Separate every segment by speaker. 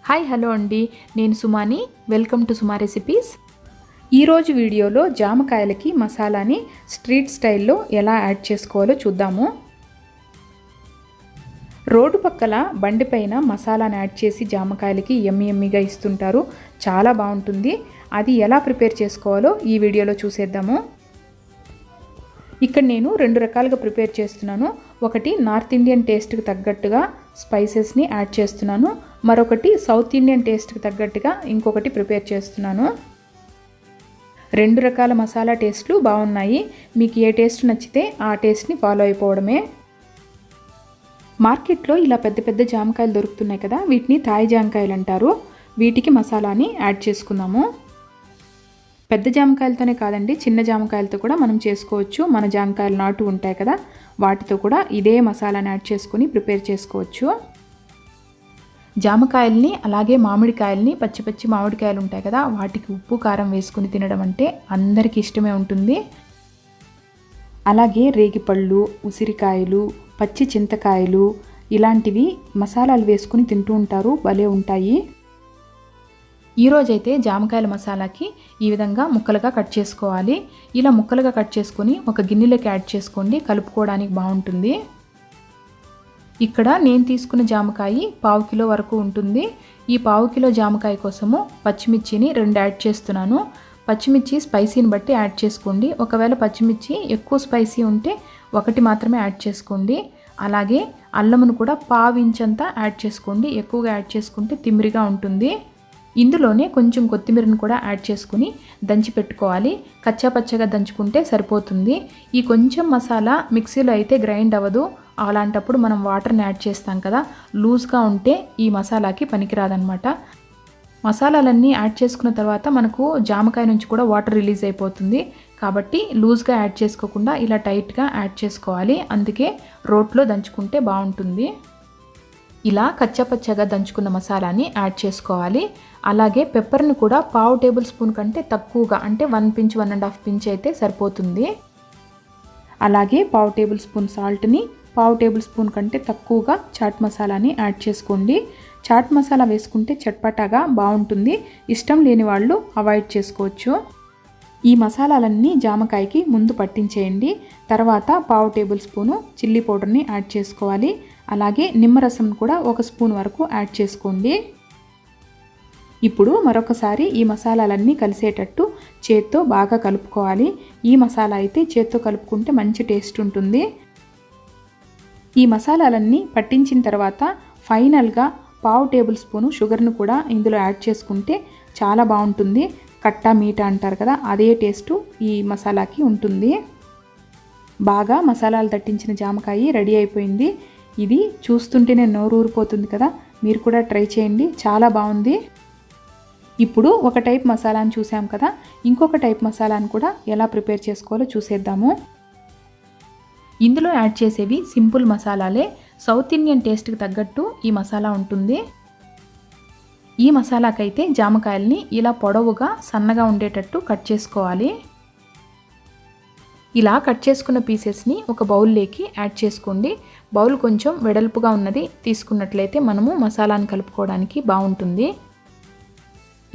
Speaker 1: Hi hello అండి, నేను సుమాని. Welcome to Suma recipes. ఈరోజు వీడియోలో జామకాయలకి మసాలాని స్ట్రీట్ స్టైల్లో ఎలా యాడ్ చేసుకోవాలో చూద్దాము. రోడ్డు పక్కల బండిపైన మసాలాని యాడ్ చేసి జామకాయలకి యమ్మీగా ఇస్తుంటారు. చాలా బాగుంటుంది. అది ఎలా ప్రిపేర్ చేసుకోవాలో ఈ వీడియోలో చూసేద్దాము. ఇక్కడ నేను రెండు రకాలుగా ప్రిపేర్ చేస్తున్నాను. ఒకటి నార్త్ ఇండియన్ టేస్ట్కి తగ్గట్టుగా స్పైసెస్ని యాడ్ చేస్తున్నాను, మరొకటి సౌత్ ఇండియన్ టేస్ట్కి తగ్గట్టుగా ఇంకొకటి ప్రిపేర్ చేస్తున్నాను. రెండు రకాల మసాలా టేస్ట్లు బాగున్నాయి. మీకు ఏ టేస్ట్ నచ్చితే ఆ టేస్ట్ని ఫాలో అయిపోవడమే. మార్కెట్లో ఇలా పెద్ద పెద్ద జామకాయలు దొరుకుతున్నాయి కదా, వీటిని తాయి జామకాయలు అంటారు. వీటికి మసాలాని యాడ్ చేసుకుందాము. పెద్ద జామకాయలతోనే కాదండి, చిన్న జామకాయలతో కూడా మనం చేసుకోవచ్చు. మన జామకాయలు నాటు ఉంటాయి కదా, వాటితో కూడా ఇదే మసాలాని యాడ్ చేసుకొని ప్రిపేర్ చేసుకోవచ్చు. జామకాయల్ని అలాగే మామిడికాయల్ని, పచ్చి పచ్చి మామిడికాయలు ఉంటాయి కదా, వాటికి ఉప్పు కారం వేసుకుని తినడం అంటే అందరికీ ఇష్టమే ఉంటుంది. అలాగే రేగిపళ్ళు, ఉసిరికాయలు, పచ్చి చింతకాయలు ఇలాంటివి మసాలాలు వేసుకుని తింటూ ఉంటారు, భలే ఉంటాయి. ఈరోజైతే జామకాయల మసాలాకి ఈ విధంగా ముక్కలుగా కట్ చేసుకోవాలి. ఇలా ముక్కలుగా కట్ చేసుకొని ఒక గిన్నెలోకి యాడ్ చేసుకోండి, కలుపుకోవడానికి బాగుంటుంది. ఇక్కడ నేను తీసుకున్న జామకాయ 1/2 కిలో వరకు ఉంటుంది. ఈ 1/2 కిలో జామకాయ కోసము పచ్చిమిర్చిని 2 యాడ్ చేస్తున్నాను. పచ్చిమిర్చి స్పైసీని బట్టి యాడ్ చేసుకోండి. ఒకవేళ పచ్చిమిర్చి ఎక్కువ స్పైసీ ఉంటే 1 మాత్రమే యాడ్ చేసుకోండి. అలాగే అల్లమును కూడా 1/2 ఇంచంతా యాడ్ చేసుకోండి. ఎక్కువగా యాడ్ చేసుకుంటే తిమ్మిరిగా ఉంటుంది. ఇందులోనే కొంచెం కొత్తిమీరను కూడా యాడ్ చేసుకుని దంచి పెట్టుకోవాలి. కచ్చా పచ్చగా దంచుకుంటే సరిపోతుంది. ఈ కొంచెం మసాలా మిక్సీలో అయితే గ్రైండ్ అవ్వదు. అలాంటప్పుడు మనం వాటర్ని యాడ్ చేస్తాం కదా, లూజ్గా ఉంటే ఈ మసాలాకి పనికిరాదనమాట. మసాలాలన్నీ యాడ్ చేసుకున్న తర్వాత మనకు జామకాయ నుంచి కూడా వాటర్ రిలీజ్ అయిపోతుంది. కాబట్టి లూజ్గా యాడ్ చేసుకోకుండా ఇలా టైట్గా యాడ్ చేసుకోవాలి. అందుకే రోట్లో దంచుకుంటే బాగుంటుంది. ఇలా కచ్చపచ్చగా దంచుకున్న మసాలాని యాడ్ చేసుకోవాలి. అలాగే పెప్పర్ని కూడా 1/2 టేబుల్ స్పూన్ కంటే తక్కువగా, అంటే 1 పించ్ 1.5 పించ్ అయితే సరిపోతుంది. అలాగే 1/2 టేబుల్ స్పూన్ సాల్ట్ని, 1/2 టేబుల్ స్పూన్ కంటే తక్కువగా చాట్ మసాలాని యాడ్ చేసుకోండి. చాట్ మసాలా వేసుకుంటే చట్పటాగా బాగుంటుంది. ఇష్టం లేని వాళ్ళు అవాయిడ్ చేసుకోవచ్చు. ఈ మసాలాలన్నీ జామకాయకి ముందు పట్టించేయండి. తర్వాత 1/2 టేబుల్ స్పూను చిల్లీ పౌడర్ని యాడ్ చేసుకోవాలి. అలాగే నిమ్మరసం కూడా 1 స్పూన్ వరకు యాడ్ చేసుకోండి. ఇప్పుడు మరొకసారి ఈ మసాలాలన్నీ కలిసేటట్టు చేత్తో బాగా కలుపుకోవాలి. ఈ మసాలా అయితే చేత్తో కలుపుకుంటే మంచి టేస్ట్ ఉంటుంది. ఈ మసాలాలన్నీ పట్టించిన తర్వాత ఫైనల్గా 1/2 టేబుల్ స్పూను షుగర్ను కూడా ఇందులో యాడ్ చేసుకుంటే చాలా బాగుంటుంది. కట్టా మీఠా అంటారు కదా, అదే టేస్టు ఈ మసాలాకి ఉంటుంది. బాగా మసాలాలు దట్టించిన జామకాయ రెడీ అయిపోయింది. ఇది చూస్తుంటేనే నోరు ఊరిపోతుంది కదా, మీరు కూడా ట్రై చేయండి, చాలా బాగుంది. ఇప్పుడు ఒక టైప్ మసాలాను చూసాం కదా, ఇంకొక టైప్ మసాలాను కూడా ఎలా ప్రిపేర్ చేసుకోవాలో చూసేద్దాము. ఇందులో యాడ్ చేసేవి సింపుల్ మసాలాలే. సౌత్ ఇండియన్ టేస్ట్కి తగ్గట్టు ఈ మసాలా ఉంటుంది. ఈ మసాలాకైతే జామకాయల్ని ఇలా పొడవుగా సన్నగా ఉండేటట్టు కట్ చేసుకోవాలి. ఇలా కట్ చేసుకున్న పీసెస్ని ఒక బౌల్లోకి యాడ్ చేసుకోండి. బౌల్ కొంచెం వెడల్పుగా ఉన్నది తీసుకున్నట్లయితే మనము మసాలాను కలుపుకోవడానికి బాగుంటుంది.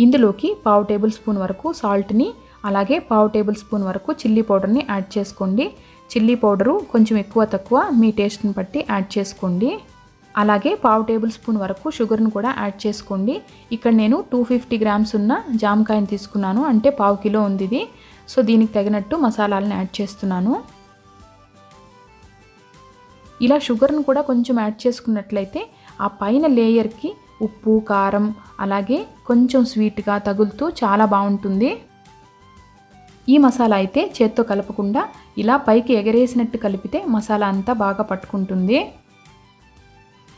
Speaker 1: ఇందులోకి 1/2 టేబుల్ స్పూన్ వరకు సాల్ట్ని, అలాగే 1/2 టేబుల్ స్పూన్ వరకు చిల్లీ పౌడర్ని యాడ్ చేసుకోండి. చిల్లీ పౌడరు కొంచెం ఎక్కువ తక్కువ మీ టేస్ట్ని బట్టి యాడ్ చేసుకోండి. అలాగే 1/2 టేబుల్ స్పూన్ వరకు షుగర్ను కూడా యాడ్ చేసుకోండి. ఇక్కడ నేను 250 గ్రామ్స్ ఉన్న జామకాయని తీసుకున్నాను, అంటే 1/2 కిలో ఉంది ఇది. సో దీనికి తగినట్టు మసాలాలను యాడ్ చేస్తున్నాను. ఇలా షుగర్ను కూడా కొంచెం యాడ్ చేసుకున్నట్లయితే ఆ పైన లేయర్కి ఉప్పు, కారం, అలాగే కొంచెం స్వీట్గా తగులుతూ చాలా బాగుంటుంది. ఈ మసాలా అయితే చేత్తో కలపకుండా ఇలా పైకి ఎగరేసినట్టు కలిపితే మసాలా అంతా బాగా పట్టుకుంటుంది.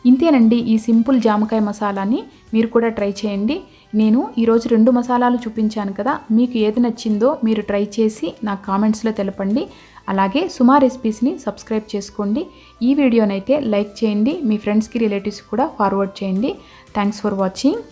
Speaker 1: ఇంతేనండి, ఈ సింపుల్ జామకాయ మసాలాని మీరు కూడా ట్రై చేయండి. నేను ఈరోజు 2 మసాలాలు చూపించాను కదా, మీకు ఏది నచ్చిందో మీరు ట్రై చేసి నాకు కామెంట్స్లో తెలపండి. అలాగే సుమా రెసిపీస్ని సబ్స్క్రైబ్ చేసుకోండి. ఈ వీడియోనైతే లైక్ చేయండి, మీ ఫ్రెండ్స్కి రిలేటివ్స్ కూడా ఫార్వర్డ్ చేయండి. Thanks for watching.